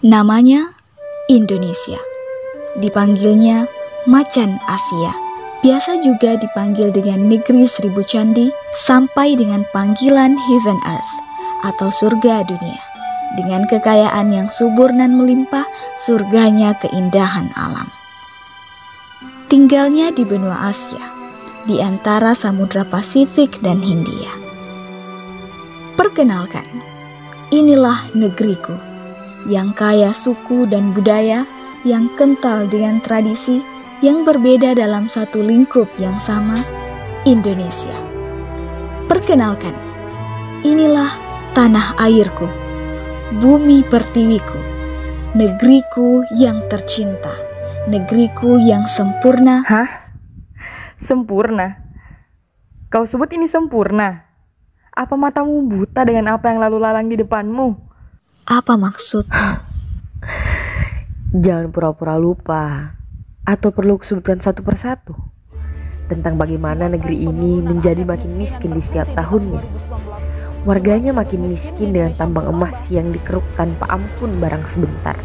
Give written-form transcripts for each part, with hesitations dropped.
Namanya Indonesia. Dipanggilnya Macan Asia. Biasa juga dipanggil dengan negeri seribu candi sampai dengan panggilan Heaven Earth atau surga dunia. Dengan kekayaan yang subur dan melimpah, surganya keindahan alam. Tinggalnya di benua Asia, di antara Samudra Pasifik dan Hindia. Perkenalkan, inilah negeriku, yang kaya suku dan budaya, yang kental dengan tradisi, yang berbeda dalam satu lingkup yang sama, Indonesia. Perkenalkan, inilah tanah airku, bumi pertiwiku, negeriku yang tercinta, negeriku yang sempurna. Hah? Sempurna? Kau sebut ini sempurna? Apa matamu buta dengan apa yang lalu lalang di depanmu? Apa maksudmu? Jangan pura-pura lupa, atau perlu kusebutkan satu persatu tentang bagaimana negeri ini menjadi makin miskin di setiap tahunnya. Warganya makin miskin dengan tambang emas yang dikeruk tanpa ampun barang sebentar.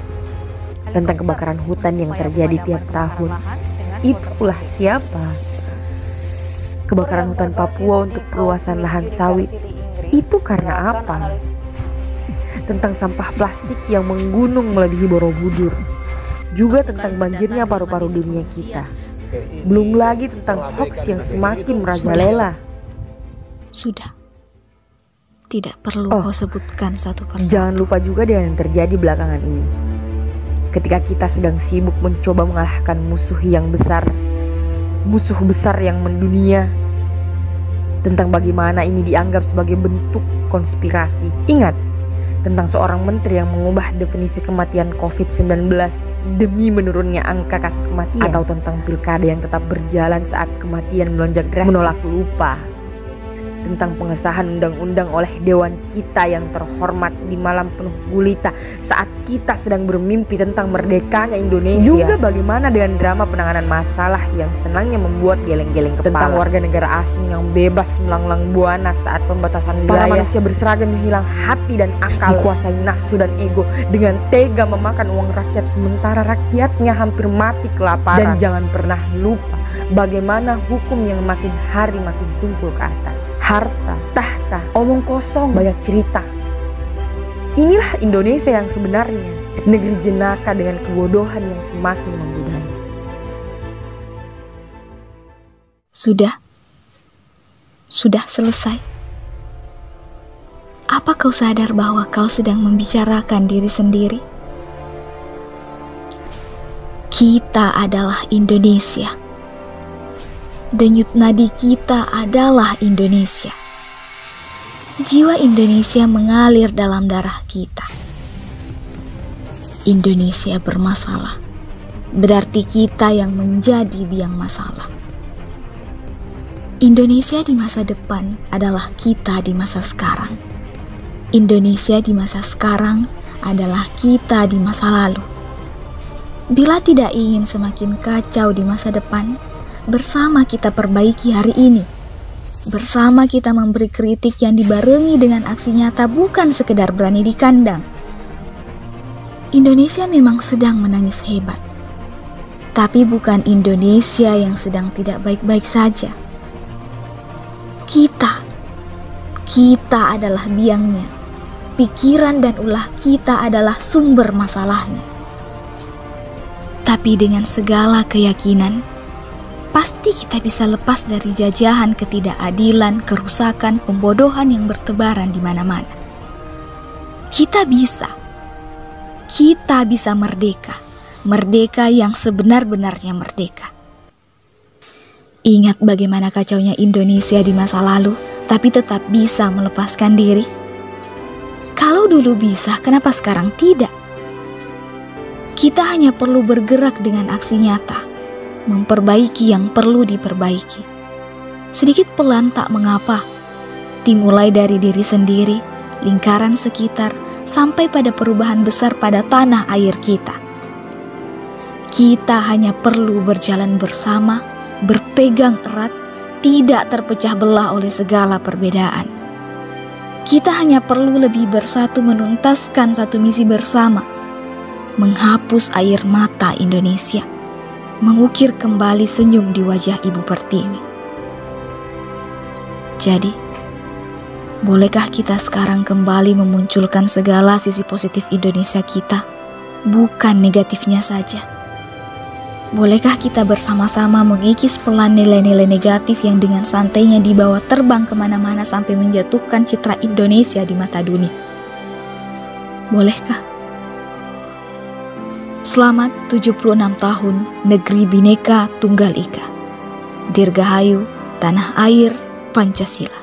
Tentang kebakaran hutan yang terjadi tiap tahun. Itulah siapa? Kebakaran hutan Papua untuk perluasan lahan sawit. Itu karena apa? Tentang sampah plastik yang menggunung melebihi Borobudur. Juga tentang banjirnya paru-paru dunia kita. Belum lagi tentang hoax yang semakin merajalela. Sudah. Tidak perlu kau sebutkan satu persatu. Jangan lupa juga dengan yang terjadi belakangan ini. Ketika kita sedang sibuk mencoba mengalahkan musuh besar yang mendunia. Tentang bagaimana ini dianggap sebagai bentuk konspirasi. Ingat, tentang seorang menteri yang mengubah definisi kematian COVID-19 demi menurunnya angka kasus kematian. Atau tentang pilkada yang tetap berjalan saat kematian melonjak drastis. Menolak lupa tentang pengesahan undang-undang oleh Dewan kita yang terhormat di malam penuh gulita saat kita sedang bermimpi tentang merdekanya Indonesia. Juga bagaimana dengan drama penanganan masalah yang senangnya membuat geleng-geleng kepala. Tentang warga negara asing yang bebas melanglang buana saat pembatasan wilayah. Para manusia berseragam yang hilang hati dan akal, dikuasai nafsu dan ego, dengan tega memakan uang rakyat sementara rakyatnya hampir mati kelaparan. Dan jangan pernah lupa bagaimana hukum yang makin hari makin tumpul ke atas. Harta, tahta, omong kosong, banyak cerita. Inilah Indonesia yang sebenarnya, negeri jenaka dengan kebodohan yang semakin membudaya. Sudah selesai. Apa kau sadar bahwa kau sedang membicarakan diri sendiri? Kita adalah Indonesia. Denyut nadi kita adalah Indonesia. Jiwa Indonesia mengalir dalam darah kita. Indonesia bermasalah, berarti kita yang menjadi biang masalah. Indonesia di masa depan adalah kita di masa sekarang. Indonesia di masa sekarang adalah kita di masa lalu. Bila tidak ingin semakin kacau di masa depan, bersama kita perbaiki hari ini. Bersama kita memberi kritik yang dibarengi dengan aksi nyata, bukan sekedar berani di kandang. Indonesia memang sedang menangis hebat. Tapi bukan Indonesia yang sedang tidak baik-baik saja. Kita adalah biangnya. Pikiran dan ulah kita adalah sumber masalahnya. Tapi dengan segala keyakinan, pasti kita bisa lepas dari jajahan ketidakadilan, kerusakan, pembodohan yang bertebaran di mana-mana. Kita bisa merdeka. Merdeka yang sebenar-benarnya merdeka. Ingat bagaimana kacaunya Indonesia di masa lalu, tapi tetap bisa melepaskan diri. Kalau dulu bisa, kenapa sekarang tidak? Kita hanya perlu bergerak dengan aksi nyata. Memperbaiki yang perlu diperbaiki. Sedikit pelan tak mengapa. Dimulai dari diri sendiri, lingkaran sekitar, sampai pada perubahan besar pada tanah air kita. Kita hanya perlu berjalan bersama, berpegang erat, tidak terpecah belah oleh segala perbedaan. Kita hanya perlu lebih bersatu menuntaskan satu misi bersama. menghapus air mata Indonesia, mengukir kembali senyum di wajah Ibu Pertiwi. Jadi, bolehkah kita sekarang kembali memunculkan segala sisi positif Indonesia kita, bukan negatifnya saja? Bolehkah kita bersama-sama mengikis pelan nilai-nilai negatif yang dengan santainya dibawa terbang kemana-mana sampai menjatuhkan citra Indonesia di mata dunia? Bolehkah? Selamat 76 tahun Negeri Bhinneka Tunggal Ika. Dirgahayu Tanah Air Pancasila.